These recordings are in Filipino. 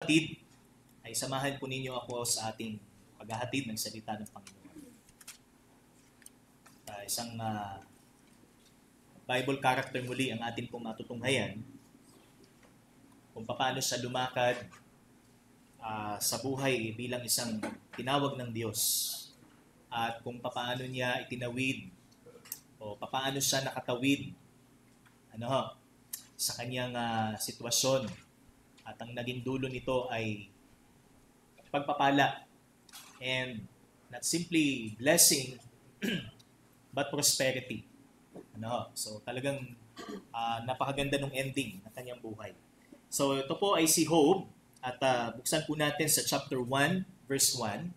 kapatid, ay samahan po ninyo ako sa ating paghahatid ng salita ng Panginoon. Isang Bible character muli ang atin pong matutunghayan kung paano siya lumakad sa buhay bilang isang tinawag ng Diyos at kung paano niya itinawid o paano siya nakatawid sa kanyang sitwasyon. At ang naging dulo nito ay pagpapala and not simply blessing but prosperity. So talagang napakaganda ng ending ng kanyang buhay. So ito po ay si Job at buksan po natin sa chapter 1 verse 1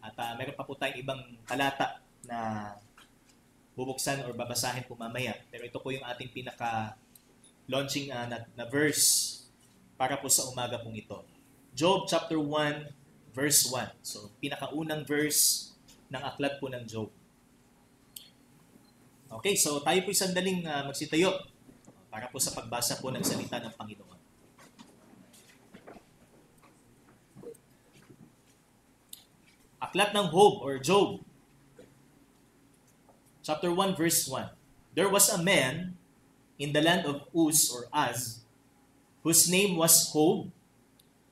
at meron pa po tayong ibang talata na bubuksan or babasahin po mamaya. Pero ito po yung ating pinaka-launching na verse para po sa umaga pong ito. Job chapter 1 verse 1. So pinakaunang verse ng aklat po ng Job. Okay, so tayo po sandaling magsitayo para po sa pagbasa po ng salita ng Panginoon. Aklat ng Job or Job chapter 1 verse 1. There was a man in the land of Uz or Az whose name was Job,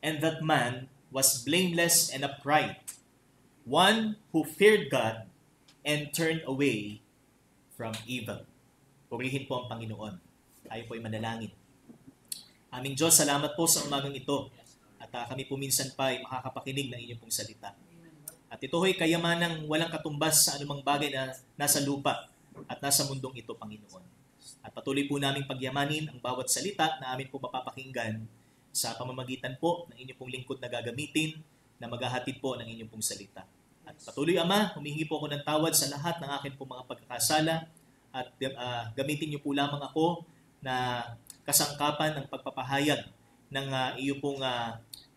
and that man was blameless and upright, one who feared God and turned away from evil. Purihin po ang Panginoon. Tayo po ay manalangin. Aming Diyos, salamat po sa umagang ito. At kami po minsan pa ay makakapakinig ng inyong pong salita. At ito ay kayamanang walang katumbas sa anumang bagay na nasa lupa at nasa mundong ito, Panginoon. At patuloy po namin pagyamanin ang bawat salita na amin po mapapakinggan sa pamamagitan po ng inyong pong lingkod na gagamitin na maghahatid po ng inyong pong salita. At patuloy, Ama, humihingi po ako ng tawad sa lahat ng akin pong mga pagkakasala at gamitin niyo po lamang ako na kasangkapan ng pagpapahayag ng iyo pong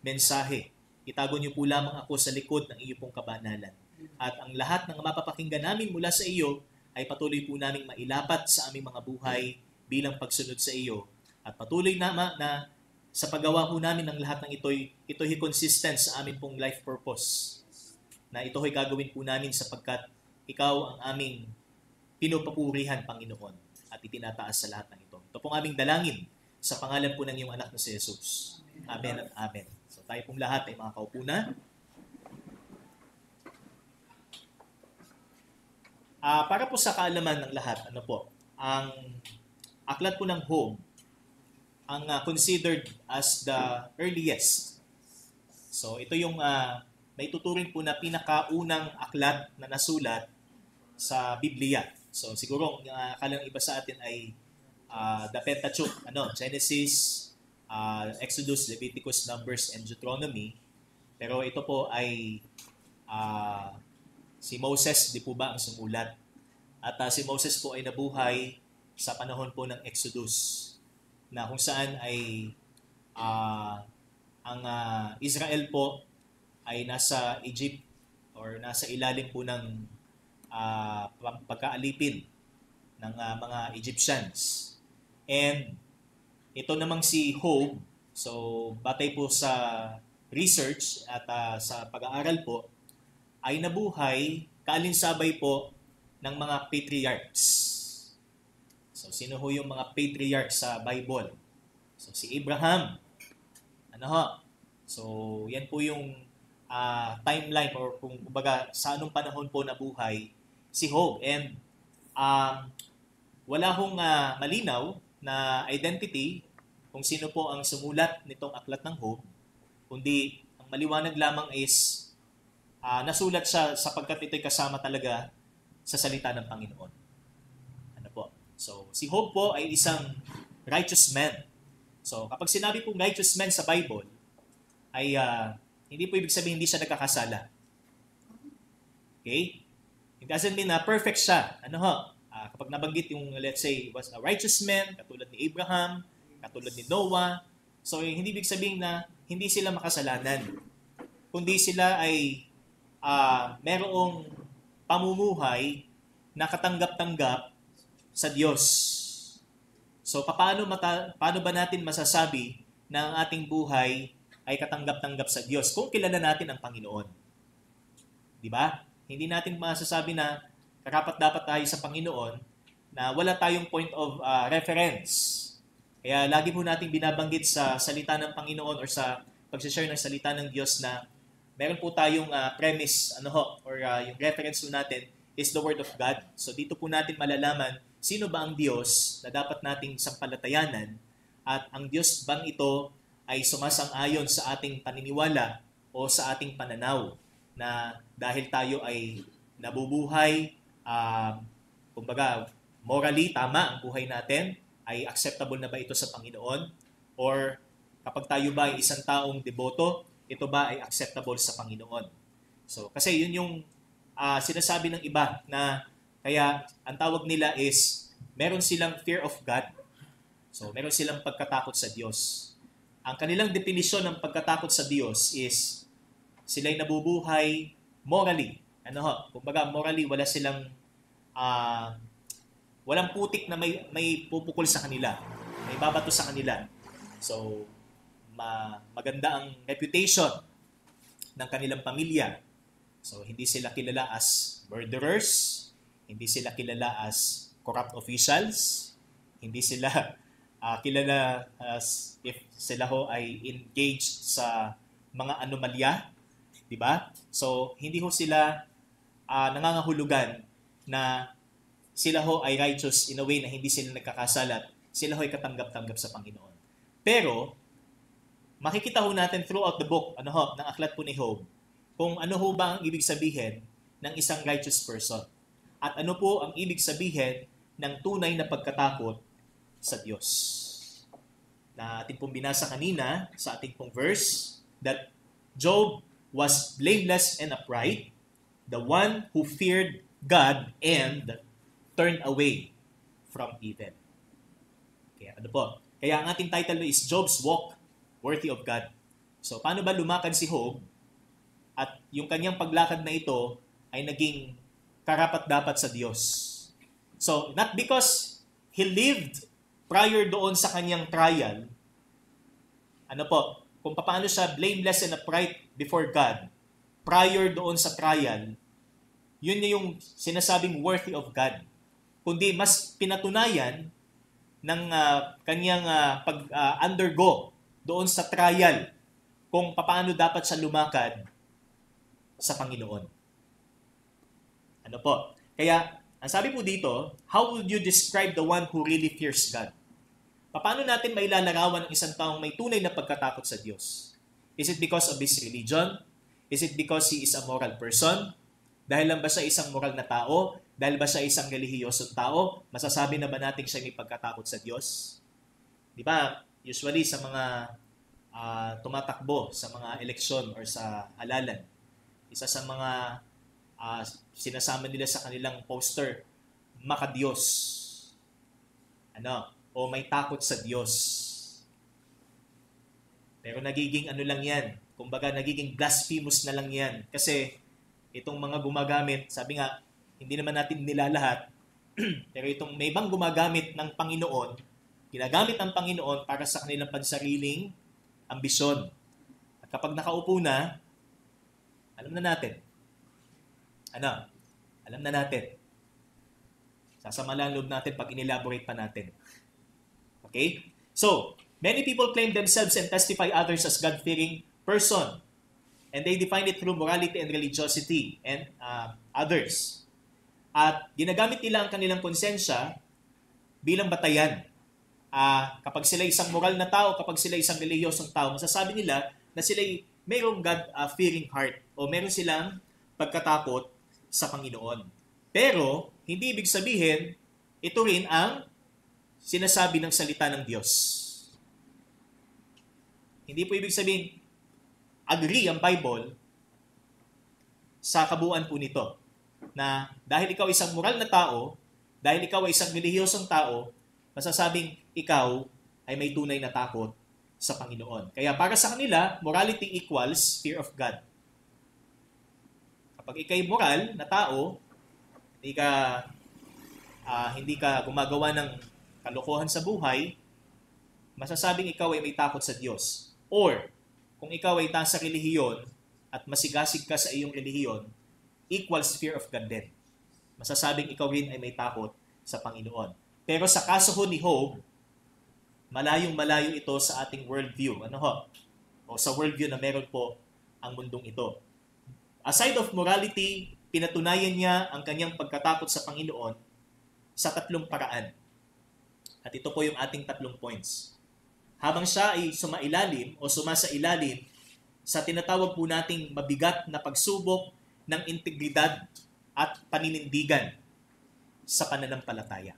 mensahe. Itago niyo po lamang ako sa likod ng iyo pong kabanalan. At ang lahat ng mapapakinggan namin mula sa iyo ay patuloy po naming mailapat sa aming mga buhay bilang pagsunod sa iyo. At patuloy na sa paggawa po namin ng lahat ng ito'y consistent sa aming pong life purpose. Na ito'y gagawin po namin sapagkat ikaw ang aming pinupupurihan, Panginoon, at itinataas sa lahat ng ito. Ito pong aming dalangin sa pangalan po ng iyong anak na si Jesus. Amen at amen. So tayo pong lahat ay makakaupo na. Para po sa kaalaman ng lahat, ang aklat po ng Job ang considered as the earliest. So ito yung naituturing po na pinakaunang aklat na nasulat sa Biblia. So siguro akala ng iba sa atin ay the Pentateuch, Genesis, Exodus, Leviticus, Numbers, and Deuteronomy. Pero ito po ay si Moses, di po ba ang sumulat? At si Moses po ay nabuhay sa panahon po ng Exodus, na kung saan ay ang Israel po ay nasa Egypt or nasa ilalim po ng pagkaalipin ng mga Egyptians. And ito namang si Job, so batay po sa research at sa pag-aaral po, ay nabuhay kaalinsabay po ng mga patriarchs. So, sino ho yung mga patriarchs sa Bible? So, si Abraham. So, yan po yung timeline or kung kumbaga sa anong panahon po nabuhay si Job. And wala hong malinaw na identity kung sino po ang sumulat nitong aklat ng Job, kundi ang maliwanag lamang is nasulat siya sapagkat ito'y kasama talaga sa salita ng Panginoon. So, si Job po ay isang righteous man. So, kapag sinabi pong righteous man sa Bible, ay hindi po ibig sabihin hindi siya nagkakasala. Okay? It doesn't mean na perfect siya. Kapag nabanggit yung, let's say, was a righteous man, katulad ni Abraham, katulad ni Noah, so hindi ibig sabihin na hindi sila makasalanan. Kundi sila ay merong pamumuhay na katanggap-tanggap sa Diyos. So, paano ba natin masasabi na ang ating buhay ay katanggap-tanggap sa Diyos kung kilala natin ang Panginoon. Di ba? Hindi natin masasabi na karapat-dapat tayo sa Panginoon na wala tayong point of reference. Kaya lagi po natin binabanggit sa salita ng Panginoon or sa pag-share ng salita ng Diyos na meron po tayong premise yung reference po natin is the Word of God. So dito po natin malalaman sino ba ang Diyos na dapat nating sampalatayanan at ang Diyos bang ito ay sumasang-ayon sa ating paniniwala o sa ating pananaw na dahil tayo ay nabubuhay, kumbaga morally tama ang buhay natin, ay acceptable na ba ito sa Panginoon? Or kapag tayo ba ay isang taong deboto, ito ba ay acceptable sa Panginoon? So kasi yun yung sinasabi ng iba na kaya ang tawag nila is meron silang fear of God. So meron silang pagkatakot sa Diyos. Ang kanilang definisyon ng pagkatakot sa Diyos is sila'y nabubuhay morally. Kumbaga morally wala silang walang putik na may pupukol sa kanila. May babato sa kanila. So maganda ang reputation ng kanilang pamilya. So hindi sila kilala as murderers, hindi sila kilala as corrupt officials, hindi sila kilala as if sila ho ay engaged sa mga anomalya, di ba? So hindi ho sila nangangahulugan na sila ho ay righteous in a way na hindi sila nagkakasalat, sila ho ay katanggap-tanggap sa Panginoon. Pero makikita ho natin throughout the book ng aklat po ni Job kung ano ho ba ang ibig sabihin ng isang righteous person at ano po ang ibig sabihin ng tunay na pagkatakot sa Diyos. Na ating pong binasa kanina sa ating pong verse that Job was blameless and upright, the one who feared God and turned away from evil. Kaya Kaya ang ating title is Job's Walk Worthy of God. So paano ba lumakad si Job at yung kanyang paglakad na ito ay naging karapat-dapat sa Diyos. So not because he lived prior doon sa kanyang trial, kung paano siya blameless and upright before God, prior doon sa trial, yun yung sinasabing worthy of God. Kundi mas pinatunayan ng kanyang pag-undergo doon sa trial kung paano dapat siya lumakad sa Panginoon. Kaya, ang sabi po dito, how would you describe the one who really fears God? Paano natin mailalarawan ng isang taong may tunay na pagkatakot sa Diyos? Is it because of his religion? Is it because he is a moral person? Dahil lang ba siya isang moral na tao? Dahil ba siya isang relihiyosong tao? Masasabi na ba natin siya may pagkatakot sa Diyos? Di ba? Usually sa mga tumatakbo sa mga eleksyon or sa halalan, isa sa mga sinasama nila sa kanilang poster, makadiyos. O may takot sa Diyos. Pero nagiging lang yan. Kumbaga nagiging blasphemous na lang yan. Kasi itong mga gumagamit, sabi nga, hindi naman natin nilalahat, pero itong may ibang gumagamit ng Panginoon, ginagamit ng Panginoon para sa kanilang pansariling ambisyon. At kapag nakaupo na, alam na natin. Alam na natin. Sasama lang loob natin pag inelaborate pa natin. Okay? So, many people claim themselves and testify others as God-fearing person. And they define it through morality and religiosity and others. At ginagamit nila ang kanilang konsensya bilang batayan. Kapag sila isang moral na tao, kapag sila isang relihiyosong tao, masasabi nila na sila mayroong God-fearing heart o meron silang pagkatakot sa Panginoon. Pero, hindi ibig sabihin, ito rin ang sinasabi ng salita ng Diyos. Hindi po ibig sabihin, agree ang Bible sa kabuuan po nito. Na dahil ikaw isang moral na tao, dahil ikaw ay isang relihiyosong tao, masasabing ikaw ay may tunay na takot sa Panginoon. Kaya para sa kanila, morality equals fear of God. Kapag ikay moral na tao, hindi ka gumagawa ng kalokohan sa buhay, masasabing ikaw ay may takot sa Diyos. Or, kung ikaw ay nasa relihiyon at masigasig ka sa iyong relihiyon, equals fear of God din. Masasabing ikaw rin ay may takot sa Panginoon. Pero sa kaso ho ni Job, malayong-malayo ito sa ating worldview. Ano ho? O sa worldview na meron po ang mundong ito. Aside of morality, pinatunayan niya ang kanyang pagkatakot sa Panginoon sa 3 paraan. At ito po yung ating 3 points. Habang siya ay sumailalim o sumasailalim sa tinatawag po nating mabigat na pagsubok ng integridad at paninindigan sa pananampalataya.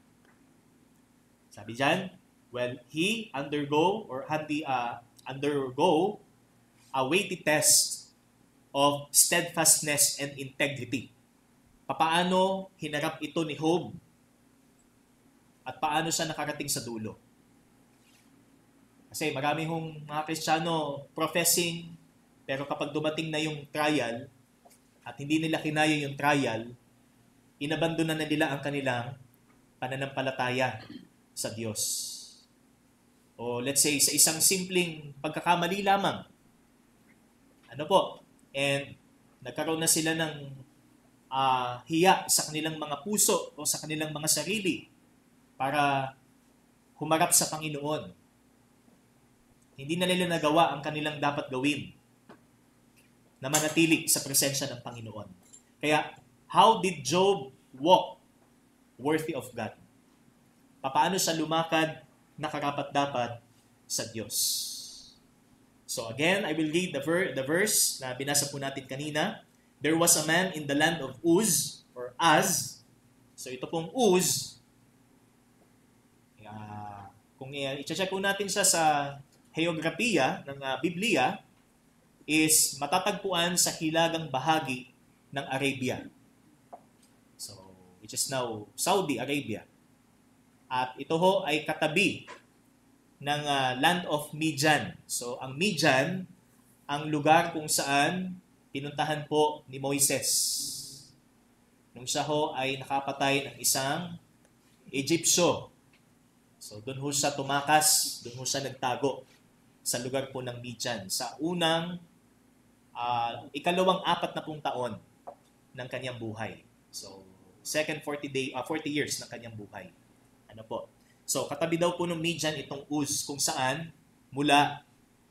Sabi diyan, well, he undergo a weighty test of steadfastness and integrity. Papaano hinarap ito ni Job at paano siya nakarating sa dulo? Kasi marami hong mga Kristiyano professing, pero kapag dumating na yung trial at hindi nila kinaya yung trial, inabandona na nila ang kanilang pananampalataya sa Diyos. O let's say, sa isang simpleng pagkakamali lamang. Ano po? And nagkaroon na sila ng hiya sa kanilang mga puso o sa kanilang mga sarili para humarap sa Panginoon. Hindi na nila nagawa ang kanilang dapat gawin na manatili sa presensya ng Panginoon. Kaya, how did Job walk worthy of God? Paano siya lumakad na karapat-dapat sa Diyos? So again, I will read the verse na binasa po natin kanina. There was a man in the land of Uz, or Az. So ito pong Uz, kung i-check po natin siya sa heograpiya ng Biblia, is matatagpuan sa hilagang bahagi ng Arabia. So, which is now Saudi Arabia. At ito ho ay katabi ng land of Midian. So, ang Midian, ang lugar kung saan pinuntahan po ni Moises. Nung siya ho ay nakapatay ng isang Egyptyo. So, doon ho siya tumakas, doon ho siya nagtago sa lugar po ng Midian. Sa unang, ikalawang 40 taon ng kanyang buhay. So, second 40 years ng kanyang buhay. Ano po? So, katabi daw po ng Midian itong Uz, kung saan mula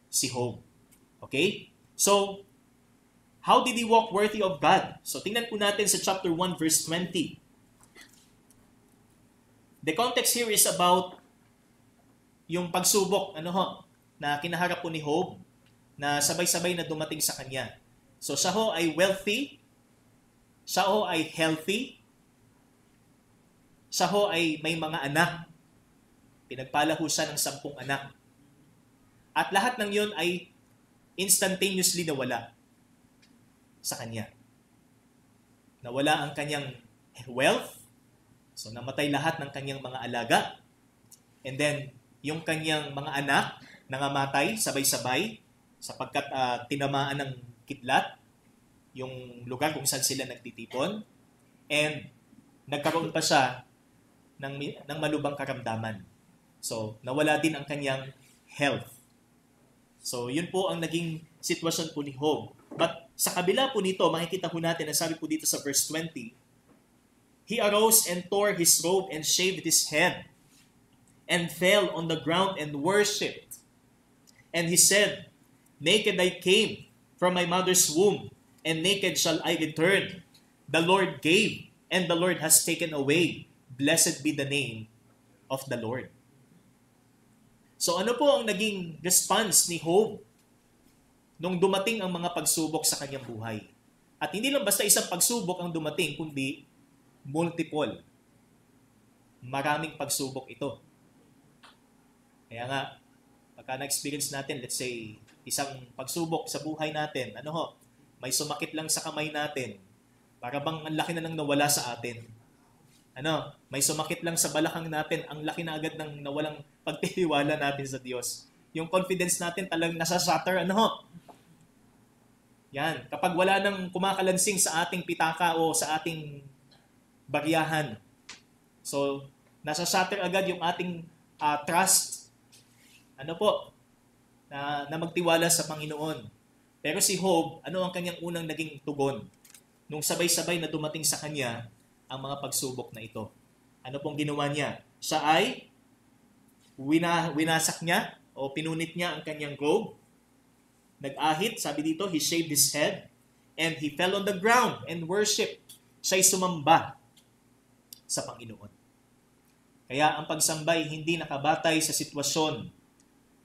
si Job. Okay? So, how did he walk worthy of God? So, tingnan po natin sa chapter 1, verse 20. The context here is about yung pagsubok, na kinaharap po ni Job, na sabay-sabay na dumating sa kanya. So, siya ho ay wealthy, siya ho ay healthy, siya ho ay may mga anak. Pinagpala ho siya ng 10 anak. At lahat ng yun ay instantaneously nawala sa kanya. Nawala ang kanyang wealth, so namatay lahat ng kanyang mga alaga, and then yung kanyang mga anak nangamatay sabay-sabay sapagkat tinamaan ng kidlat yung lugar kung saan sila nagtitipon, and nagkaroon pa siya ng malubhang karamdaman. So, nawala din ang kanyang health. So, yun po ang naging sitwasyon po ni Job. But sa kabila po nito, makikita po natin, ang sabi po dito sa verse 20, he arose and tore his robe and shaved his head and fell on the ground and worshipped. And he said, naked I came from my mother's womb, and naked shall I return. The Lord gave, and the Lord has taken away. Blessed be the name of the Lord. So ano po ang naging response ni Job nung dumating ang mga pagsubok sa kanyang buhay? At hindi lang basta isang pagsubok ang dumating, kundi multiple. Maraming pagsubok ito. Kaya nga, pagka na-experience natin, let's say, isang pagsubok sa buhay natin, may sumakit lang sa kamay natin, para bang ang laki na nang nawala sa atin. May sumakit lang sa balakang natin, ang laki na agad ng nawalang pagtitiwala natin sa Diyos. Yung confidence natin talagang nasa-shatter, Yan, kapag wala nang kumakalansing sa ating pitaka o sa ating baryahan. So, nasa-shatter agad yung ating trust. na magtiwala sa Panginoon. Pero si Job, ano ang kanyang unang naging tugon? Nung sabay-sabay na dumating sa kanya ang mga pagsubok na ito. Ano pong ginawa niya? Siya ay winasak niya o pinunit niya ang kanyang robe. Nag-ahit, sabi dito, he shaved his head and he fell on the ground and worshiped. Siya'y sumamba sa Panginoon. Kaya ang pagsambay hindi nakabatay sa sitwasyon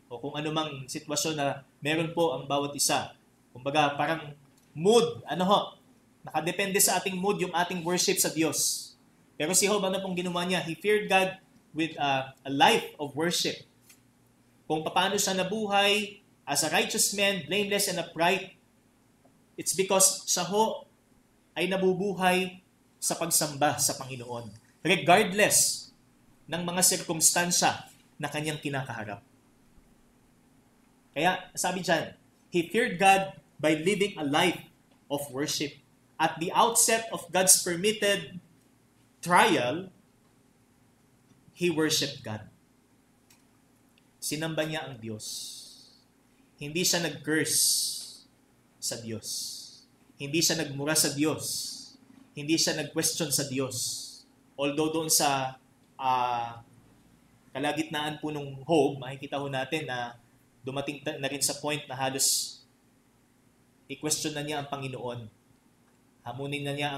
o kung anumang sitwasyon na meron po ang bawat isa. Kumbaga, parang mood, nakadepende sa ating mood yung ating worship sa Diyos. Pero si Job, ano pong ginawa niya? He feared God with a life of worship. Kung paano siya nabuhay as a righteous man, blameless and upright, it's because siya ho ay nabubuhay sa pagsamba sa Panginoon. Regardless ng mga sirkumstansya na kanyang kinakaharap. Kaya sabi dyan, he feared God by living a life of worship. At the outset of God's permitted trial, he worshiped God. Sinamba niya ang Diyos. Hindi siya nag-curse sa Diyos. Hindi siya nagmura sa Diyos. Hindi siya nag-question sa Diyos. Although doon sa kalagitnaan po nung Job, makikita ho natin na dumating na rin sa point na halos i-question na niya ang Panginoon. Hamunin na niya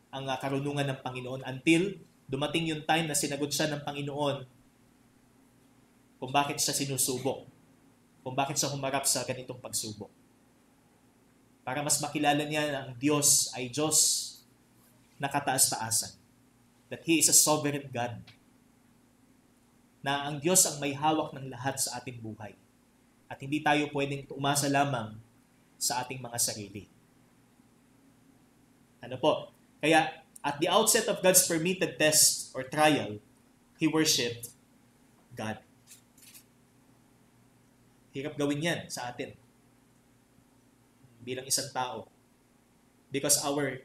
ang karunungan ng Panginoon until dumating yung time na sinagot siya ng Panginoon kung bakit siya sinusubok. Kung bakit siya humarap sa ganitong pagsubok. Para mas makilala niya na ang Diyos ay Diyos na kataas-taasan. That He is a sovereign God. Na ang Diyos ang may hawak ng lahat sa ating buhay. At hindi tayo pwedeng umasa lamang sa ating mga sarili. Ano po? Kaya, at the outset of God's permitted test or trial, he worshipped God. Hirap gawin yan sa atin. Bilang isang tao. Because our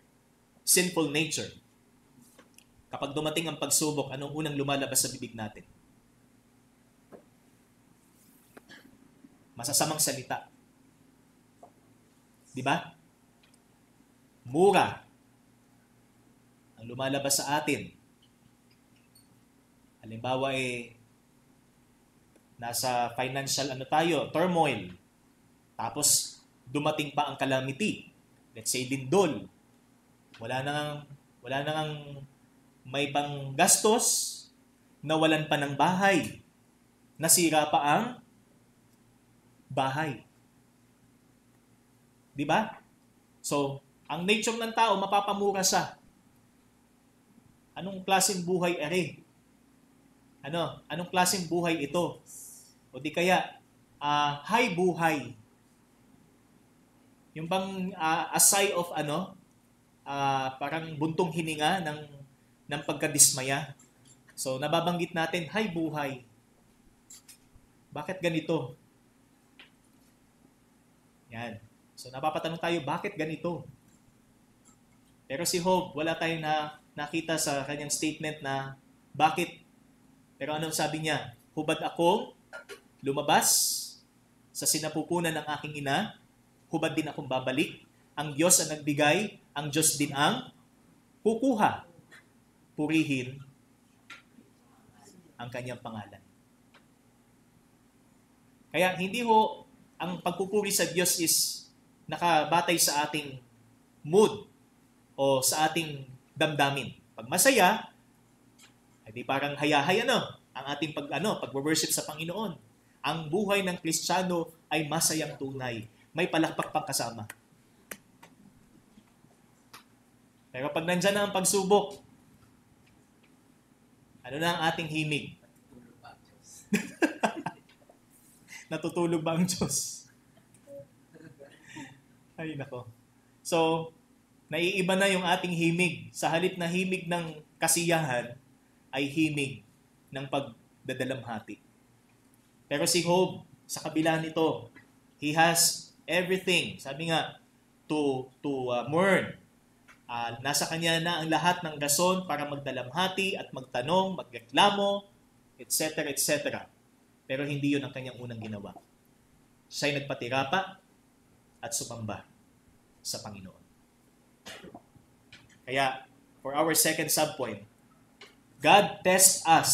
sinful nature, kapag dumating ang pagsubok, anong unang lumalabas sa bibig natin? Masasamang salita. Di ba? Mura ang lumalabas sa atin. Halimbawa nasa financial turmoil. Tapos dumating pa ang calamity. Let's say lindol. Wala nang may pang gastos, nawalan pa ng bahay. Nasira pa ang bahay. Di ba? So, ang nature ng tao, mapapamura siya. Anong klaseng buhay ere? Anong klaseng buhay ito? O di kaya, high buhay. Yung bang a sigh of parang buntong hininga ng pagkadismaya. So, nababanggit natin, high buhay. Bakit ganito? Yan. So, napapatanong tayo, bakit ganito? Pero si Job, wala tayong nakita sa kanyang statement na bakit. Pero anong sabi niya? Hubad akong lumabas sa sinapupunan ng aking ina, hubad din akong babalik. Ang Diyos ang nagbigay, ang Diyos din ang kukuha. Purihin ang kanyang pangalan. Kaya hindi ho ang pagpupuri sa Diyos is nakabatay sa ating mood o sa ating damdamin. Pag masaya, hindi parang hayahay ang ating pag-worship sa Panginoon. Ang buhay ng Kristiyano ay masayang tunay. May palakpak pang kasama. Pero pag nandyan na ang pagsubok, ano na ang ating himig? Natutulog ba ang Diyos? Ay, nako. So, naiiba na yung ating himig. Sa halip na himig ng kasiyahan, ay himig ng pagdadalamhati. Pero si Job, sa kabila nito, he has everything. Sabi nga, to mourn. Nasa kanya na ang lahat ng rason para magdalamhati at magtanong, magreklamo, etc., etc. Pero hindi yun ang kanyang unang ginawa. Siya'y nagpatirapa at sumamba sa Panginoon. Kaya, for our second subpoint, God tests us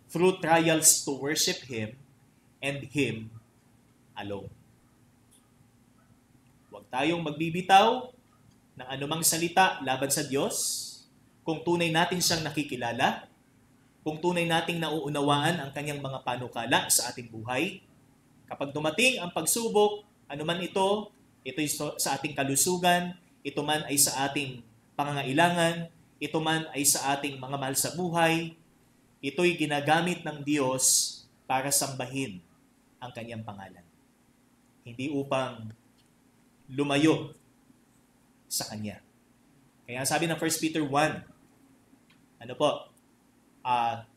through trials to worship Him and Him alone. Huwag tayong magbibitaw ng anumang salita laban sa Diyos kung tunay natin siyang nakikilala, kung tunay nating nauunawaan ang kanyang mga panukala sa ating buhay. Kapag dumating ang pagsubok, anuman ito'y sa ating kalusugan, ito man ay sa ating pangangailangan, ito man ay sa ating mga mahal sa buhay, ito'y ginagamit ng Diyos para sambahin ang kanyang pangalan. Hindi upang lumayo sa Kanya. Kaya sabi ng 1 Peter 1,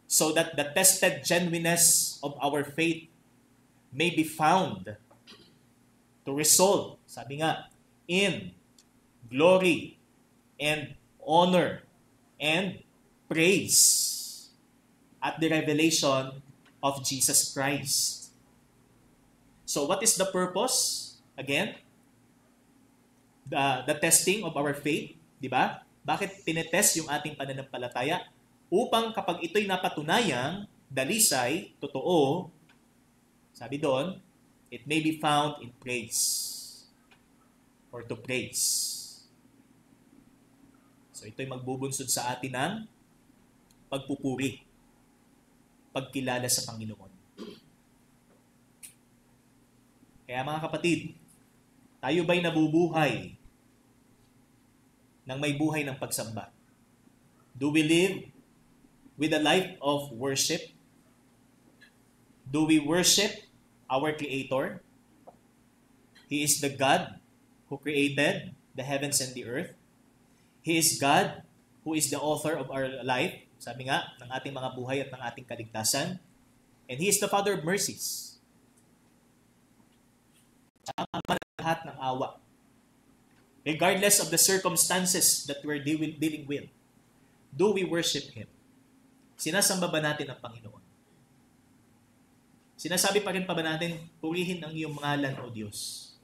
so that the tested genuineness of our faith may be found to result, sabi nga, in glory and honor and praise at the revelation of Jesus Christ. So what is the purpose? Again, the testing of our faith, di ba? Bakit tinetest yung ating pananampalataya? Upang kapag ito'y napatunayang dalisay, totoo, sabi doon, it may be found in praise or to praise. So ito'y magbubunsod sa atin ng pagpupuri, pagkilala sa Panginoon. Kaya mga kapatid, tayo ba'y nabubuhay ng may buhay ng pagsamba? Do we live with a life of worship? Do we worship our Creator? He is the God who created the heavens and the earth. He is God who is the author of our life, sabi nga, ng ating mga buhay at ng ating kaligtasan. And He is the Father of mercies. Ang lahat ng awa. Regardless of the circumstances that we're dealing with, do we worship Him? Sinasamba ba natin ang Panginoon? Sinasabi pa rin pa ba natin, purihin ang iyong ngalan, O Diyos?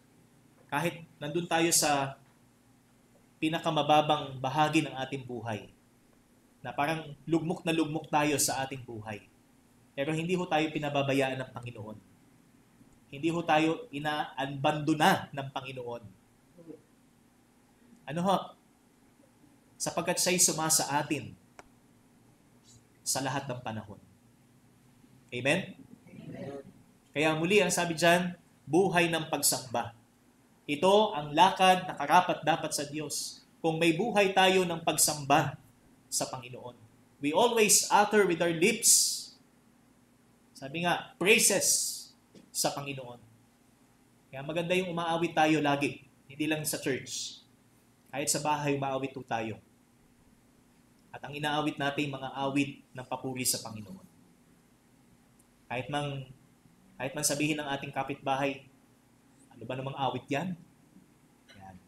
Kahit nandun tayo sa pinakamababang bahagi ng ating buhay, na parang lugmok na lugmok tayo sa ating buhay. Pero hindi ho tayo pinababayaan ng Panginoon. Hindi ho tayo inaabandona ng Panginoon. Ano ho? Sapagkat siya'y sumasa atin sa lahat ng panahon. Amen? Amen? Kaya muli, ang sabi dyan, buhay ng pagsamba. Ito ang lakad na karapat-dapat sa Diyos. Kung may buhay tayo ng pagsamba sa Panginoon. We always utter with our lips, sabi nga, praises sa Panginoon. Kaya maganda yung umaawit tayo lagi. Hindi lang sa church. Kahit sa bahay, umaawit tayo. At ang inaawit natin, mga awit ng papuri sa Panginoon. Kahit man sabihin ng ating kapitbahay, ano ba namang awit yan? Yan.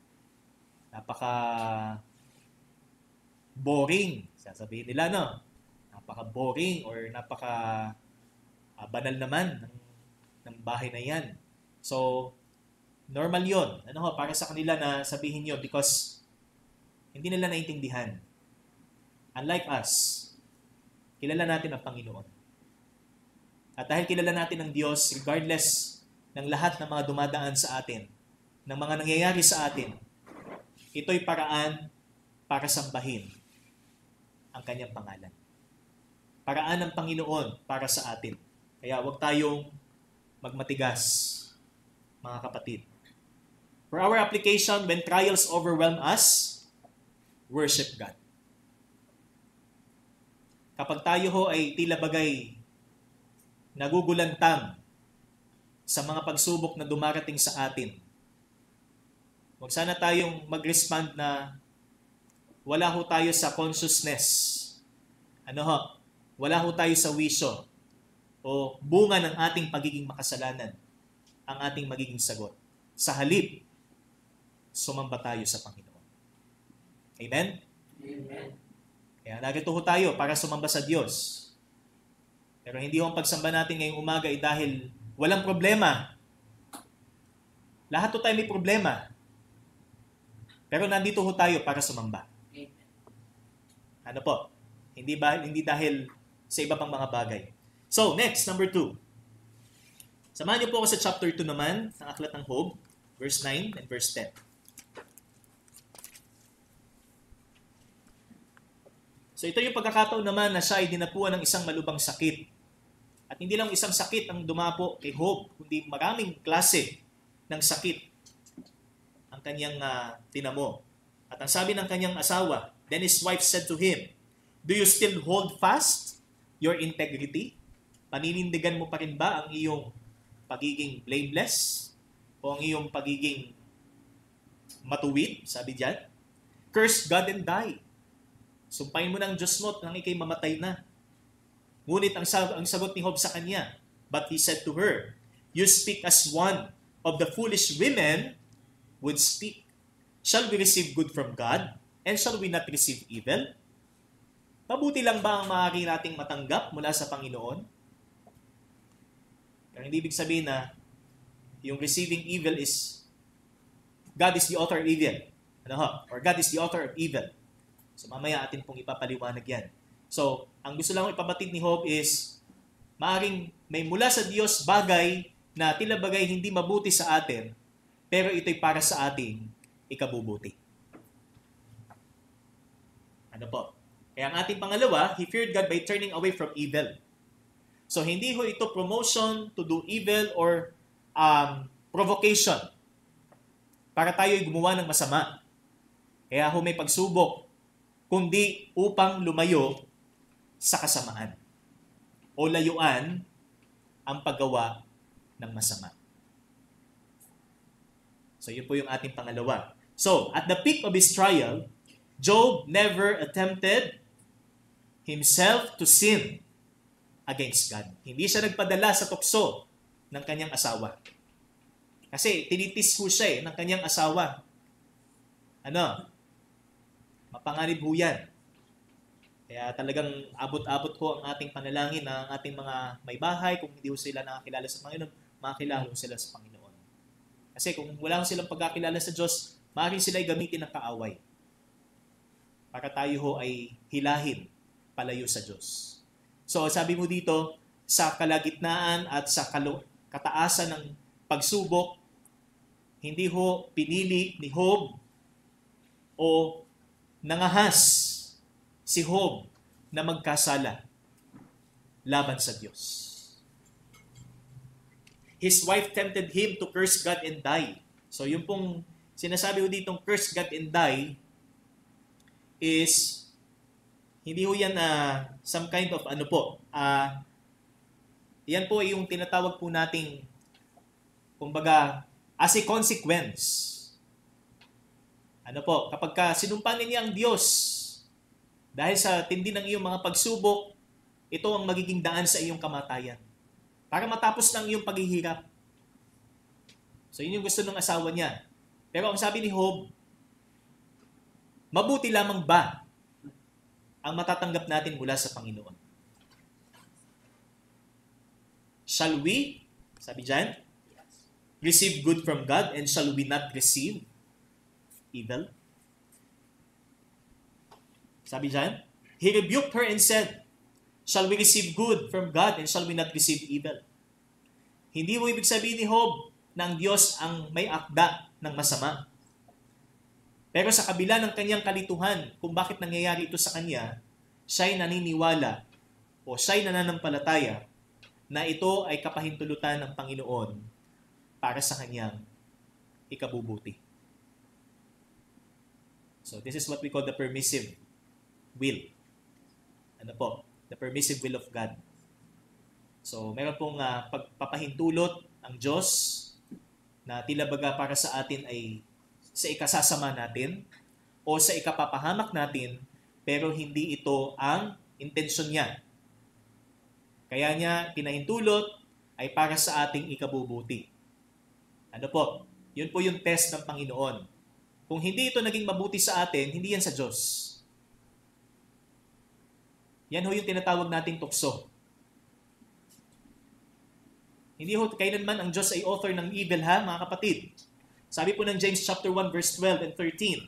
Napaka-boring. Sasabihin nila, no? Napaka-boring or napaka-banal naman ng bahay na yan. So, normal yun. Para sa kanila na sabihin yun because hindi nila naintindihan. Unlike us, kilala natin ang Panginoon. At dahil kilala natin ang Diyos, regardless ng lahat ng mga dumadaan sa atin, ng mga nangyayari sa atin, ito'y paraan para sambahin ang kanyang pangalan. Paraan ng Panginoon para sa atin. Kaya huwag tayong magmatigas, mga kapatid. For our application, when trials overwhelm us, worship God. Kapag tayo ho ay tila bagay nagugulantang sa mga pagsubok na dumarating sa atin, huwag sana tayong mag-respond na wala ho tayo sa consciousness. Wala ho tayo sa wisyo o bunga ng ating pagiging makasalanan ang ating magiging sagot. Sa halip, sumamba tayo sa Panginoon. Amen? Amen. Kaya narito ho tayo para sumamba sa Diyos. Pero hindi ho ang pagsamba natin ngayong umaga ay dahil walang problema. Lahat ho tayo may problema. Pero nandito ho tayo para sumamba. Ano po? Hindi dahil sa iba pang mga bagay. So, next, number 2. Samahan niyo po ako sa chapter 2 naman ng Aklat ng Job, verse 9 and verse 10. So, ito yung pagkakataon naman na siya ay dinapuan ng isang malubang sakit. At hindi lang isang sakit ang dumapo kay Job, kundi maraming klase ng sakit ang kanyang tinamo. At ang sabi ng kanyang asawa, then his wife said to him, "Do you still hold fast your integrity? Paninindigan mo pa rin ba ang iyong pagiging blameless? O ang iyong pagiging matuwid?" Sabi diyan, "Curse God and die." Sumpahin mo ng Diyos mo nang ikay mamatay na. Ngunit ang sagot ni Job sa kanya, but he said to her, "You speak as one of the foolish women would speak. Shall we receive good from God, and shall we not receive evil?" Mabuti lang ba ang maaari nating matanggap mula sa Panginoon? Pero hindi ibig sabihin na yung receiving evil is God is the author of evil. Or God is the author of evil. So mamaya atin pong ipapaliwanag yan. So, ang gusto lang ipabatid ni Job is, maaring may mula sa Diyos bagay na tila bagay hindi mabuti sa atin, pero ito'y para sa ating ikabubuti. Ano po? Kaya ang ating pangalawa, he feared God by turning away from evil. So, hindi ho ito promotion to do evil or provocation para tayo'y gumawa ng masama. Kaya ho may pagsubok, kundi upang lumayo sa kasamaan o layuan ang paggawa ng masama. So, yun po yung ating pangalawa. So, at the peak of his trial, Job never attempted himself to sin against God. Hindi siya nagpadala sa tukso ng kanyang asawa. Kasi tinitis ho siya ng kanyang asawa. Mapanganib ho yan. Kaya talagang abot-abot ho ang ating panalangin na ang ating mga may bahay, kung hindi ho sila nakakilala sa Panginoon, makakilala ho sila sa Panginoon. Kasi kung wala ho silang pagkakilala sa Diyos, maaaring sila ay gamitin ng kaaway para tayo ho ay hilahin palayo sa Diyos. So, sabi mo dito, sa kalagitnaan at sa kataasan ng pagsubok, hindi ho pinili ni Job o nangahas si Job na magkasala laban sa Diyos. His wife tempted him to curse God and die. So yung pong sinasabi ko ditong curse God and die is hindi ho yan some kind of yan po yung tinatawag po nating kumbaga as a consequence. Kapag sinumpanin niya ang Diyos dahil sa tindi ng iyong mga pagsubok, ito ang magiging daan sa iyong kamatayan. Para matapos ng iyong paghihirap. So, yun yung gusto ng asawa niya. Pero ang sabi ni Job, mabuti lamang ba ang matatanggap natin mula sa Panginoon? Shall we, sabi dyan, receive good from God and shall we not receive evil? Sabi dyan, he rebuked her and said, shall we receive good from God and shall we not receive evil? Hindi mo ibig sabihin ni Job na ang Diyos ang may akda ng masama. Pero sa kabila ng kanyang kalituhan kung bakit nangyayari ito sa kanya, siya'y naniniwala o siya'y nananampalataya na ito ay kapahintulutan ng Panginoon para sa kanyang ikabubuti. So this is what we call the permissive will. The permissive will of God. So, meron pong pagpapahintulot ang Diyos na tila baga para sa atin ay sa ikasasama natin o sa ikapapahamak natin, pero hindi ito ang intensyon niya. Kaya niya pinahintulot ay para sa ating ikabubuti. Yun po yung test ng Panginoon. Kung hindi ito naging mabuti sa atin, hindi yan sa Diyos. Yan ho yung tinatawag nating tukso. Hindi ho kailanman ang Diyos ay author ng evil, ha, mga kapatid. Sabi po ng James chapter 1 verse 12 and 13,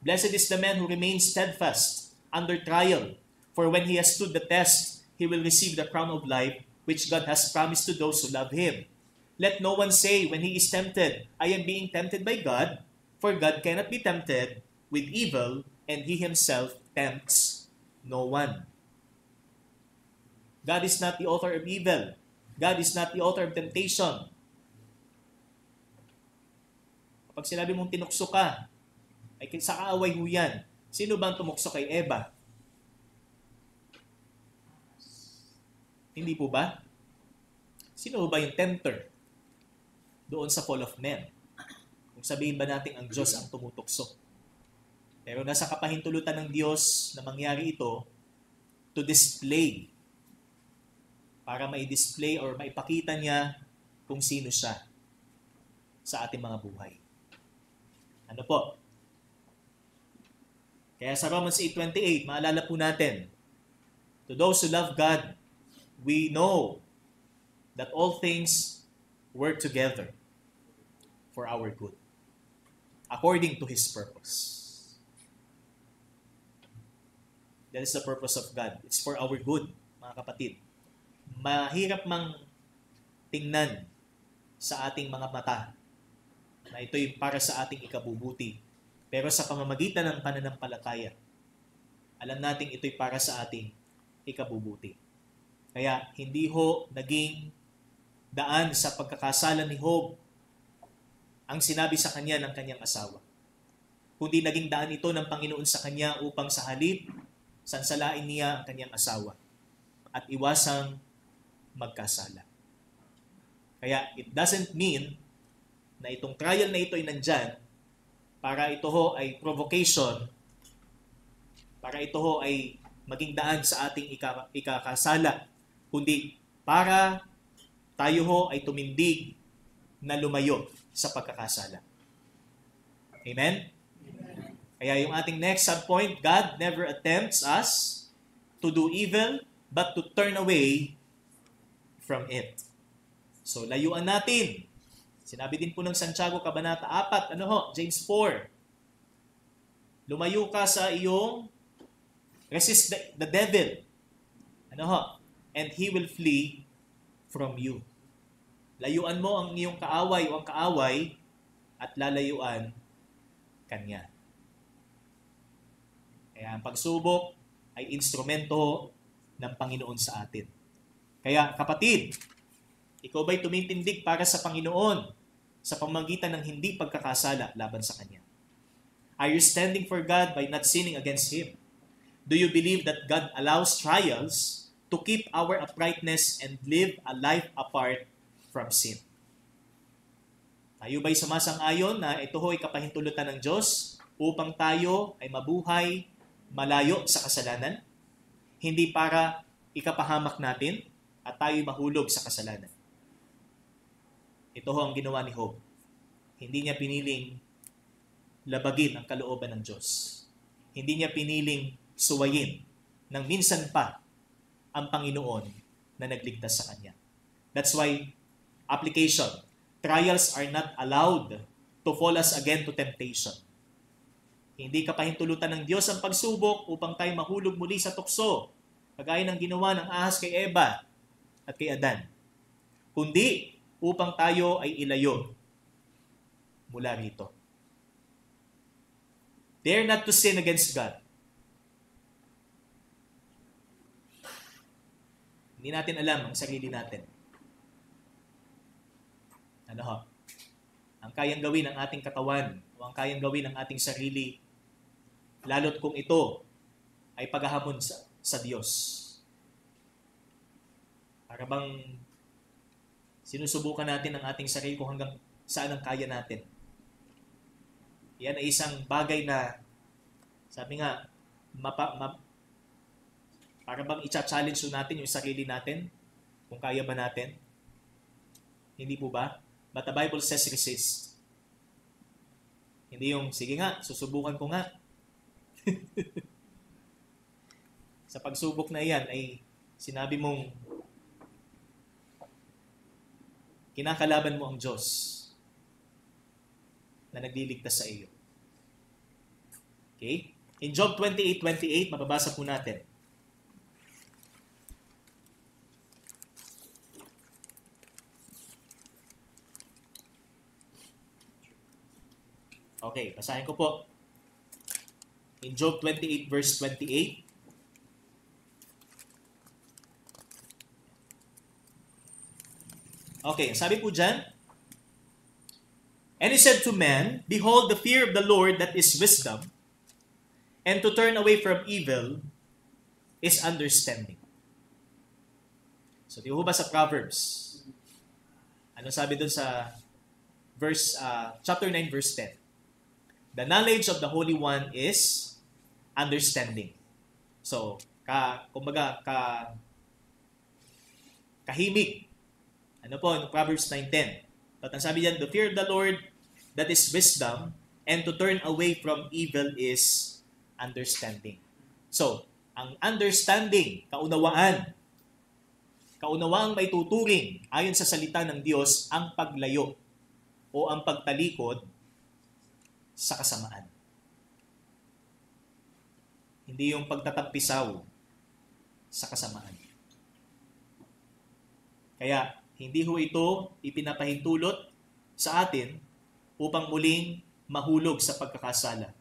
Blessed is the man who remains steadfast under trial, for when he has stood the test, he will receive the crown of life which God has promised to those who love Him. Let no one say when he is tempted, I am being tempted by God, for God cannot be tempted with evil, and He Himself tempts no one. God is not the author of evil. God is not the author of temptation. Kapag sinabi mong tinukso ka, ay sa kaaway ho yan. Sino bang tumukso kay Eva? Hindi po ba? Sino ba yung tempter doon sa fall of man? Kung sabihin ba natin ang Diyos ang tumutukso. Pero nasa kapahintulutan ng Diyos na mangyari ito to display, para mai-display or maipakita niya kung sino siya sa ating mga buhay. Ano po? Kaya sa Romans 8:28, maalala po natin, to those who love God, we know that all things work together for our good, according to His purpose. That is the purpose of God. It's for our good, mga kapatid. Mahirap mang tingnan sa ating mga mata na ito'y para sa ating ikabubuti. Pero sa pamamagitan ng pananampalataya, alam nating ito'y para sa ating ikabubuti. Kaya hindi ho naging daan sa pagkakasala ni Job ang sinabi sa kanya ng kanyang asawa. Kundi naging daan ito ng Panginoon sa kanya upang sa halip, sansalain niya ang kanyang asawa at iwasang magkasala. Kaya it doesn't mean na itong trial na ito ay nandyan para ito ho ay provocation, para ito ho ay maging daan sa ating ikakasala, kundi para tayo ho ay tumindig na lumayo sa pagkakasala. Amen? Kaya yung ating next subpoint, God never attempts us to do evil, but to turn away from it. So, layuan natin. Sinabi din po ng Santiago, Kabanata 4, James 4. Lumayo ka sa iyong, resist the devil. And he will flee from you. Layuan mo ang iyong kaaway o ang kaaway at lalayuan kanya. Kaya ang pagsubok ay instrumento ng Panginoon sa atin. Kaya kapatid, ikaw ba'y tumitindig para sa Panginoon sa pamamagitan ng hindi pagkakasala laban sa Kanya? Are you standing for God by not sinning against Him? Do you believe that God allows trials to keep our uprightness and live a life apart from sin? Tayo ba'y sumasang-ayon na ito ho'y kapahintulutan ng Diyos upang tayo ay mabuhay malayo sa kasalanan? Hindi para ikapahamak natin at tayo mahulog sa kasalanan. Ito ho ang ginawa ni Job. Hindi niya piniling labagin ang kalooban ng Diyos. Hindi niya piniling suwayin nang minsan pa ang Panginoon na nagligtas sa kanya. That's why, application, trials are not allowed to fall us again to temptation. Hindi kapahintulutan ng Diyos ang pagsubok upang tayo mahulog muli sa tukso, kagaya ng ginawa ng ahas kay Eva at kay Adan. Kundi upang tayo ay ilayo mula rito. Dare not to sin against God. Hindi natin alam ang sarili natin. Ang kayang gawin ng ating katawan o ang kayang gawin ng ating sarili, lalo't kung ito ay paghahamon sa Diyos. Para bang sinusubukan natin ang ating sarili kung hanggang saan ang kaya natin. Yan ay isang bagay na, sabi nga, para bang i-challenge natin yung sarili natin, kung kaya ba natin. Hindi po ba? But the Bible says resist. Hindi yung, sige nga, susubukan ko nga. Sa pagsubok na iyan ay sinabi mong kinakalaban mo ang Diyos na nagliligtas sa iyo. Okay? In Job 28:28, mababasa po natin. Okay, basahin ko po. In Job 28 verse 28, okay, sabi po dyan, and he said to man, behold, the fear of the Lord that is wisdom, and to turn away from evil is understanding. So, di ba sa Proverbs? Ano sabi dun sa chapter 9, verse 10? The knowledge of the Holy One is understanding. So, kahimik. Ano po, in Proverbs 9:10. But ang sabi diyan, the fear of the Lord, that is wisdom, and to turn away from evil is understanding. So, ang understanding, kaunawaang may tuturing ayon sa salita ng Diyos ang paglayo o ang pagtalikod sa kasamaan. Hindi yung pagtatampisaw sa kasamaan. Kaya, hindi ho ito ipinapahintulot sa atin upang muling mahulog sa pagkakasala,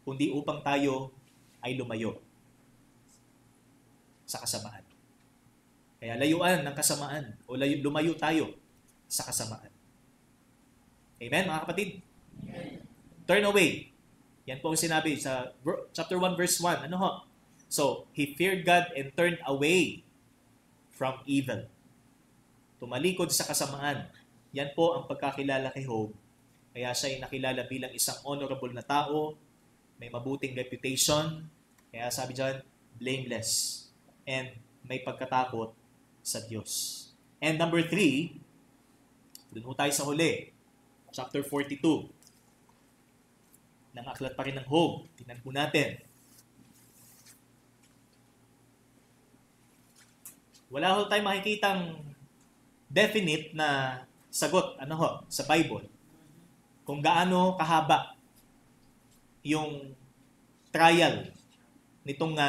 kundi upang tayo ay lumayo sa kasamaan. Kaya layuan ng kasamaan o lumayo tayo sa kasamaan. Amen, mga kapatid? Amen. Turn away. Yan po ang sinabi sa chapter 1 verse 1. Ano ho? So, he feared God and turned away from evil. Tumalikod sa kasamaan. Yan po ang pagkakilala kay Job. Kaya siya ay nakilala bilang isang honorable na tao, may mabuting reputation, kaya sabi dyan, blameless, and may pagkatakot sa Diyos. And number 3, dun ho tayo sa huli, chapter 42, ng aklat pa rin ng Job. Tingnan po natin. Wala ho tayong makikitang definite na sagot sa Bible kung gaano kahaba yung trial nitong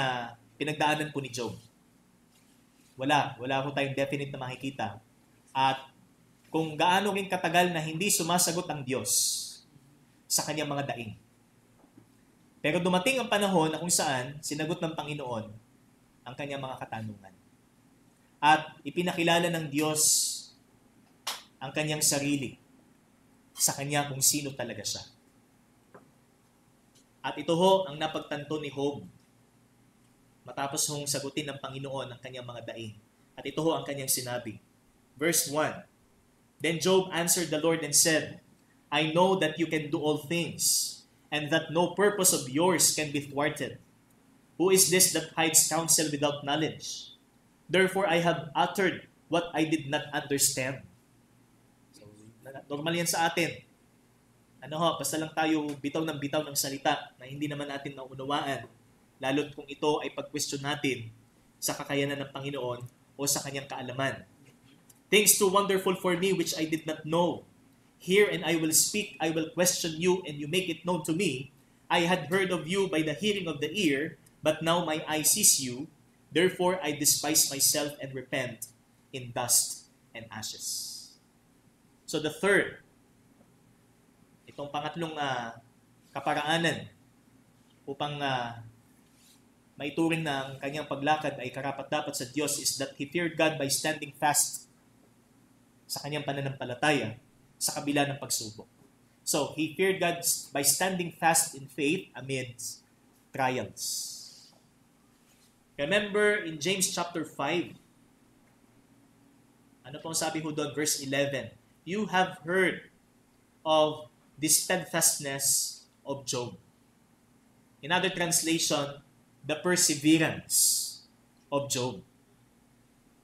pinagdaanan po ni Job. Wala ho tayong definite na makikita. At kung gaano rin katagal na hindi sumasagot ang Diyos sa kanyang mga daing. Pero dumating ang panahon na kung saan sinagot ng Panginoon ang kanyang mga katanungan. At ipinakilala ng Diyos ang kanyang sarili sa kanya kung sino talaga siya. At ito ho ang napagtanto ni Job matapos hong sagutin ng Panginoon ang kanyang mga daing. At ito ho ang kanyang sinabi. Verse 1, Then Job answered the Lord and said, I know that you can do all things, and that no purpose of yours can be thwarted. Who is this that hides counsel without knowledge? Therefore I have uttered what I did not understand. So, normal yan sa atin. Basta lang tayo bitaw ng salita na hindi naman natin naunawaan, lalo't kung ito ay pag-question natin sa kakayanan ng Panginoon o sa kanyang kaalaman. Things too wonderful for me which I did not know. Hear and I will speak, I will question you and you make it known to me. I had heard of you by the hearing of the ear, but now my eye sees you. Therefore I despise myself and repent in dust and ashes. So the third, itong pangatlong kaparaanan upang maituring na ang kanyang paglakad ay karapat-dapat sa Diyos is that he feared God by standing fast sa kanyang pananampalataya sa kabila ng pagsubok. So, he feared God by standing fast in faith amidst trials. Remember in James chapter 5, ano pong sabi ho doon? Verse 11, You have heard of the steadfastness of Job. In other translation, the perseverance of Job.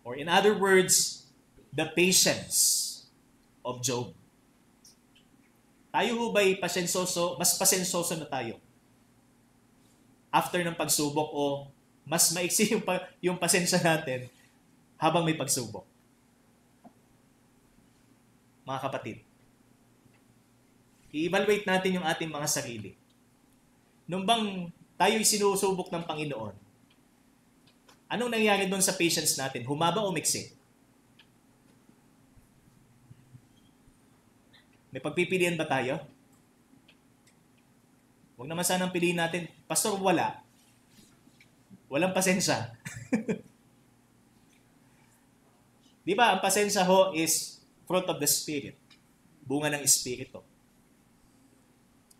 Or in other words, the patience of Job. Tayo ho ba'y pasensyoso? Mas pasensyoso na tayo after ng pagsubok o mas maiksi yung pasensya natin habang may pagsubok? mga kapatid. I-evaluate natin yung ating mga sarili. Nung bang tayo'y sinusubok ng Panginoon, anong nangyari doon sa patience natin? Humaba o miksi? May pagpipilian ba tayo? Huwag naman sanang piliin natin, Pastor, wala. Walang pasensya. Di ba, ang pasensya ho is fruit of the Spirit. Bunga ng Espiritu.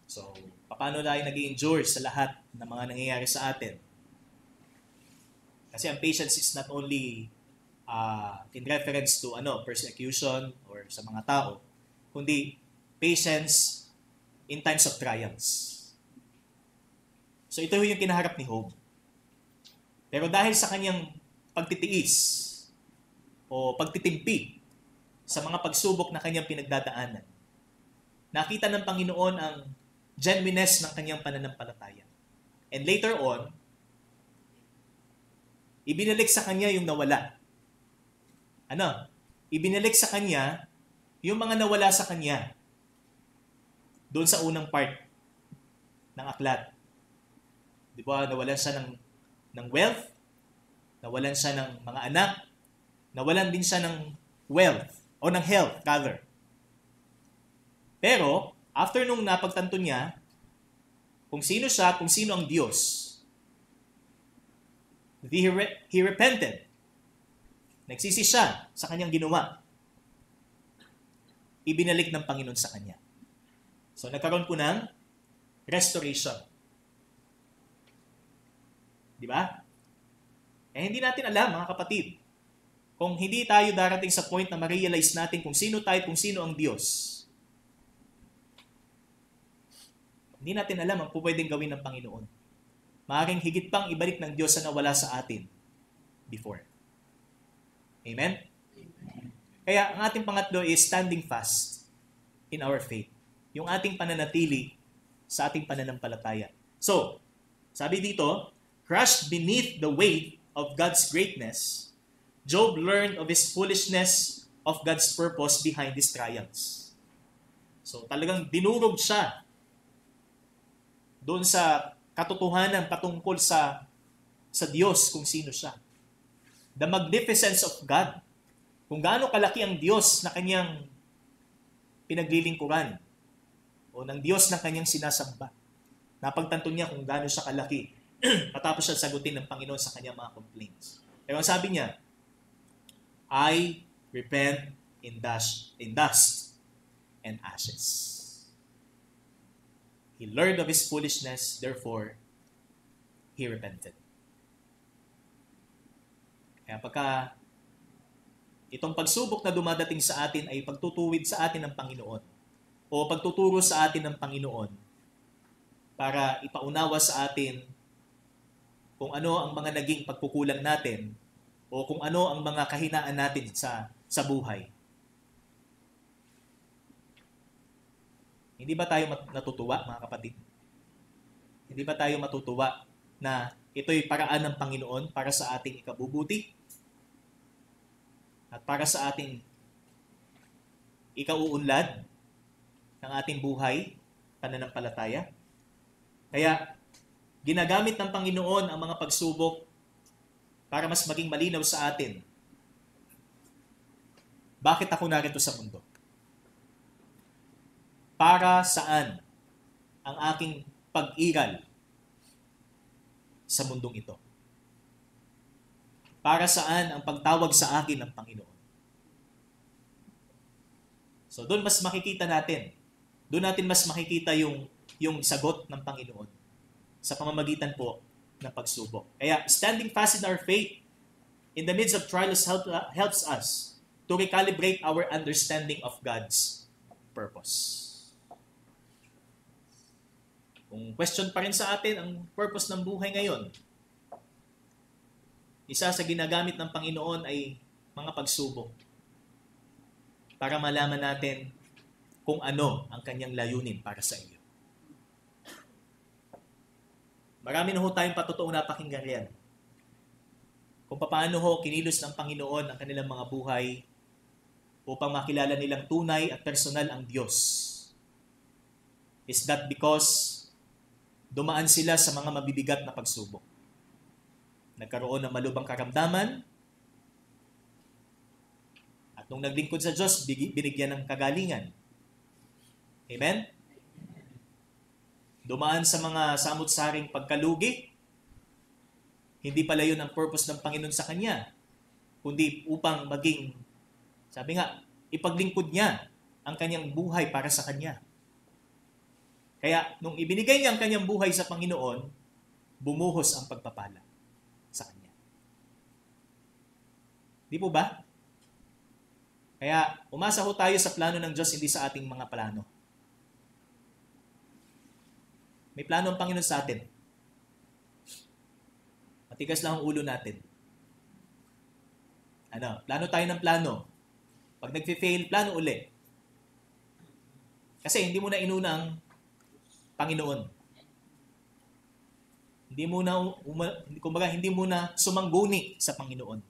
So, paano tayo nag-endure sa lahat ng mga nangyayari sa atin? Kasi ang patience is not only in reference to persecution or sa mga tao, kundi patience in times of trials. So, ito yung kinaharap ni Job. Pero dahil sa kanyang pagtitiis o pagtitimpi sa mga pagsubok na kanyang pinagdadaanan, nakita ng Panginoon ang genuineness ng kanyang pananampalataya. And later on, ibinalik sa kanya yung nawala. Ibinalik sa kanya yung mga nawala sa kanya doon sa unang part ng aklat. Di ba, nawalan siya ng wealth, nawalan siya ng mga anak, nawalan din siya ng wealth, o ng health, rather. Pero, after nung napagtanto niya, kung sino siya, kung sino ang Diyos, he repented. Nagsisi siya sa kanyang ginawa. Ibinalik ng Panginoon sa kanya. So, nagkaroon po ng restoration. Di ba? Hindi natin alam, mga kapatid, kung hindi tayo darating sa point na ma-realize natin kung sino tayo, kung sino ang Diyos. Hindi natin alam ang pwedeng gawin ng Panginoon. Maaaring higit pang ibalik ng Diyos na nawala sa atin before. Amen? Kaya ang ating pangatlo is standing fast in our faith. Yung ating pananatili sa ating pananampalataya. So, sabi dito, crushed beneath the weight of God's greatness, Job learned of his foolishness of God's purpose behind his trials. So, talagang dinurog siya doon sa katotohanan patungkol sa Diyos kung sino siya. The magnificence of God. Kung gaano kalaki ang Diyos na kanyang pinaglilingkuran o ng Diyos na kanyang sinasamba. Napagtanto niya kung gaano siya kalaki patapos siya sagutin ng Panginoon sa kanyang mga complaints. Pero ang sabi niya, I repent in dust and ashes. He learned of his foolishness, therefore, he repented. Kaya pagka itong pagsubok na dumadating sa atin ay pagtutuwid sa atin ng Panginoon o pagtuturo sa atin ng Panginoon para ipaunawa sa atin kung ano ang mga naging pagkukulang natin o kung ano ang mga kahinaan natin sa buhay. Hindi ba tayo natutuwa, mga kapatid? Hindi ba tayo matutuwa na ito'y paraan ng Panginoon para sa ating ikabubuti at para sa ating ikauunlad ng ating buhay, pananampalataya? Kaya, ginagamit ng Panginoon ang mga pagsubok para mas maging malinaw sa atin. Bakit ako narito sa mundo? Para saan ang aking pag-iral sa mundong ito? Para saan ang pagtawag sa akin ng Panginoon? So doon mas makikita natin. Doon natin mas makikita yung sagot ng Panginoon sa pamamagitan po ng pagsubok. Kaya standing fast in our faith in the midst of trials helps us to recalibrate our understanding of God's purpose. Kung question pa rin sa atin ang purpose ng buhay ngayon, isa sa ginagamit ng Panginoon ay mga pagsubok para malaman natin kung ano ang kanyang layunin para sa iyo. Marami na ho tayong patotoong napakinggan riyan. Kung paano ho kinilos ng Panginoon ang kanilang mga buhay upang makilala nilang tunay at personal ang Diyos. Is that because dumaan sila sa mga mabibigat na pagsubok? Nagkaroon ng malubhang karamdaman, at nung naglingkod sa Diyos, binigyan ng kagalingan. Amen? Dumaan sa mga samot-saring pagkalugi, hindi pala yun ang purpose ng Panginoon sa kanya, kundi upang maging, sabi nga, ipaglingkod niya ang kanyang buhay para sa kanya. Kaya, nung ibinigay niya ang kanyang buhay sa Panginoon, bumuhos ang pagpapala sa kanya. Di po ba? Kaya, umasa ho tayo sa plano ng Diyos, hindi sa ating mga plano. May plano ang Panginoon sa atin. Matigas lang ang ulo natin. Plano tayo ng plano. Pag nag-fail, plano uli. Kasi hindi mo na inuna ang Panginoon. Hindi mo na sumangguni sa Panginoon.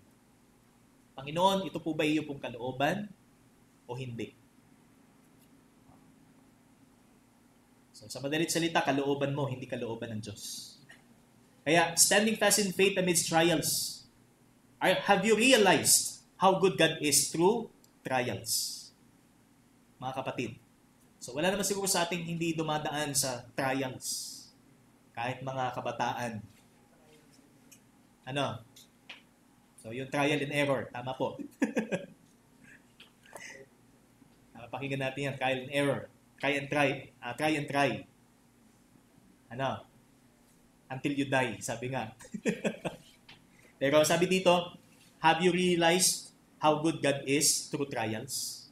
Panginoon, ito po ba iyo pong kalooban o hindi? So, sa madalit salita, kalooban mo, hindi kalooban ng Diyos. Kaya, standing fast in faith amidst trials. Have you realized how good God is through trials? Mga kapatid. So, wala naman siguro sa ating hindi dumadaan sa trials. Kahit mga kabataan. So, yung trial and error. Tama po. Pakinggan natin yan. Trial and error. Try and try. Try and try. Until you die. Sabi nga. Pero sabi dito, have you realized how good God is through trials?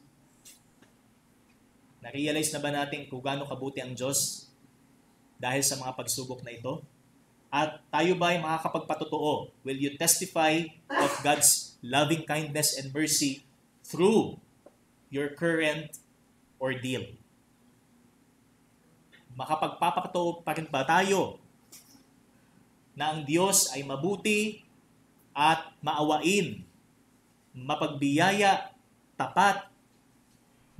Na-realize na ba natin kung gaano kabuti ang Diyos dahil sa mga pagsubok na ito? At tayo ba ay makakapagpatotoo? Will you testify of God's loving kindness and mercy through your current ordeal? Makapagpapatotoo pa rin ba tayo na ang Diyos ay mabuti at maawain, mapagbiyaya, tapat,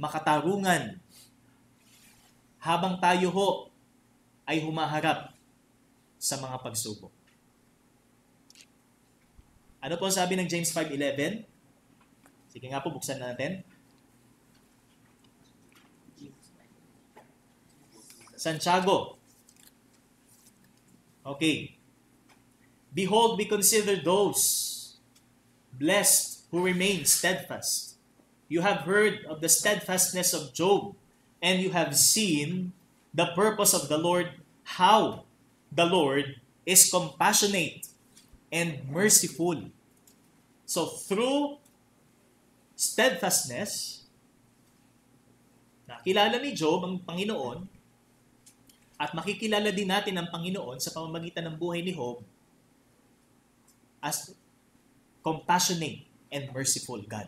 makatarungan, habang tayo ho ay humaharap sa mga pagsubok? Ano po sabi ng James 5:11? Sige nga po, buksan natin. Santiago. Okay. Behold, we consider those blessed who remain steadfast. You have heard of the steadfastness of Job, and you have seen the purpose of the Lord, how the Lord is compassionate and merciful. So through steadfastness, nakilala ni Job ang Panginoon, at makikilala din natin ang Panginoon sa pamamagitan ng buhay ni Job as compassionate and merciful God.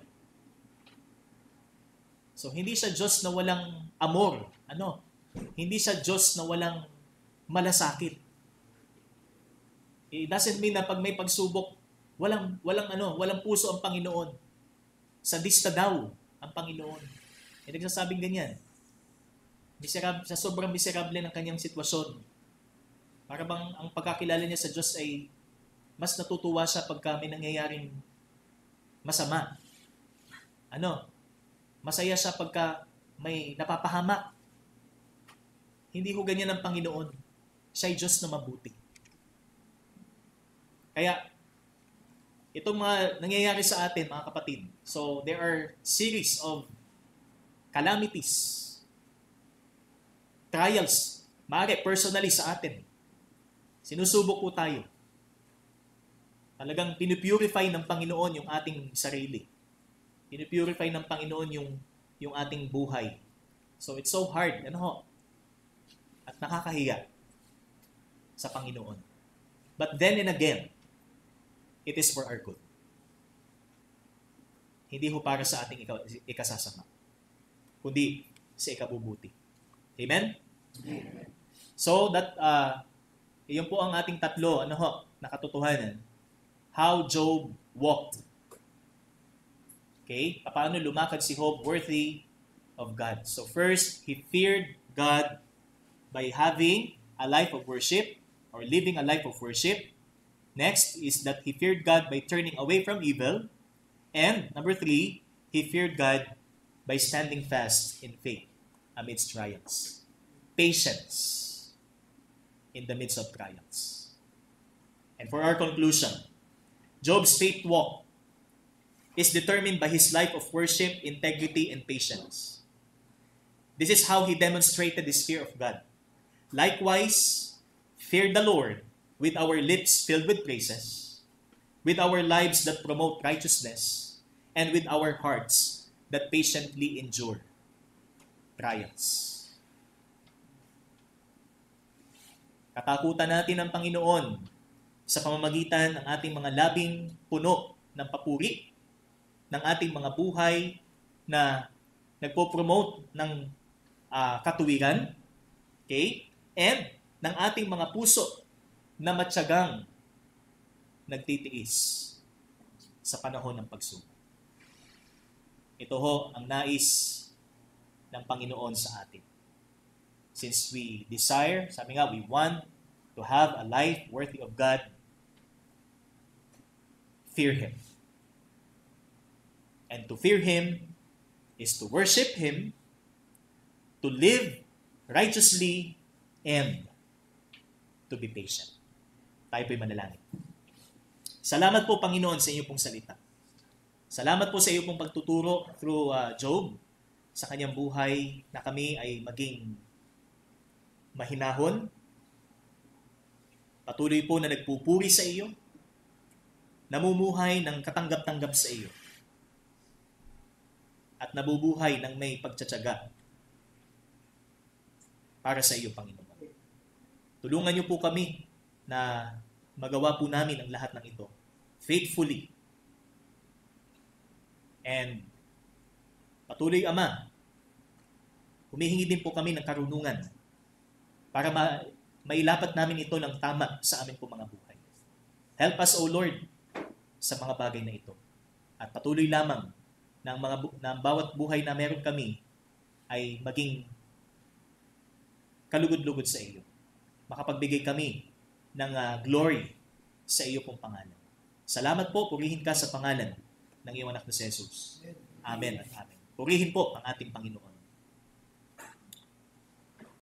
So, hindi siya Diyos na walang amor. Hindi siya Diyos na walang malasakit. It doesn't mean na pag may pagsubok, walang puso ang Panginoon. Sadista daw ang Panginoon. Hindi nagsasabing ganyan. Sa sobrang miserable ng kanyang sitwasyon. Para bang ang pagkakilala niya sa Diyos ay mas natutuwa siya pagka may nangyayaring masama. Masaya siya pagka may napapahamak. Hindi ho ganyan ang Panginoon. Siya ay Diyos na mabuti. Kaya, itong mga nangyayari sa atin, mga kapatid, so there are series of calamities, trials, maaari personally sa atin. Sinusubok po tayo. Talagang pinupurify ng Panginoon yung ating sarili. Pinupurify ng Panginoon yung ating buhay. So it's so hard, at nakakahiya sa Panginoon. But then and again, it is for our good. Hindi ho para sa ating ikasasama, kundi sa ikabubuti. Amen? Amen. So that iyon po ang ating tatlo na katotohanan. How Job walked. Okay? Paano lumakad si Job worthy of God? So first, he feared God by having a life of worship or living a life of worship. Next is that he feared God by turning away from evil. And number 3, he feared God by standing fast in faith amidst trials. Patience in the midst of trials. And for our conclusion, Job's faith walk is determined by his life of worship, integrity, and patience. This is how he demonstrated his fear of God. Likewise, fear the Lord with our lips filled with praises, with our lives that promote righteousness, and with our hearts that patiently endure trials. Katakutan natin ang Panginoon sa pamamagitan ng ating mga labing puno ng papuri, ng ating mga buhay na nagpo-promote ng katuwiran, okay? And ng ating mga puso na matyagang nagtitiis sa panahon ng pagsubok. Ito ho ang nais ng Panginoon sa atin. Since we desire, sabi nga, we want to have a life worthy of God, fear Him. And to fear Him is to worship Him, to live righteously, and to be patient. Tayo po'y manalangin. Salamat po, Panginoon, sa inyo pong salita. Salamat po sa iyo pong pagtuturo through Job sa kanyang buhay na kami ay maging mahinahon, patuloy po na nagpupuri sa iyo, namumuhay ng katanggap-tanggap sa iyo, at nabubuhay ng may pagtsatsaga para sa iyo, Panginoon. Tulungan niyo po kami na magawa po namin ang lahat ng ito faithfully. And patuloy, Ama, humihingi din po kami ng karunungan para mailapat namin ito ng tama sa amin po mga buhay. Help us, O Lord, sa mga bagay na ito. At patuloy lamang na ang bawat buhay na meron kami ay maging kalugod-lugod sa iyo. Makapagbigay kami ng glory sa iyo pong pangalan. Salamat po, purihin ka sa pangalan ng iyong anak na si Jesus. Amen at amen. Purihin po ang ating Panginoon.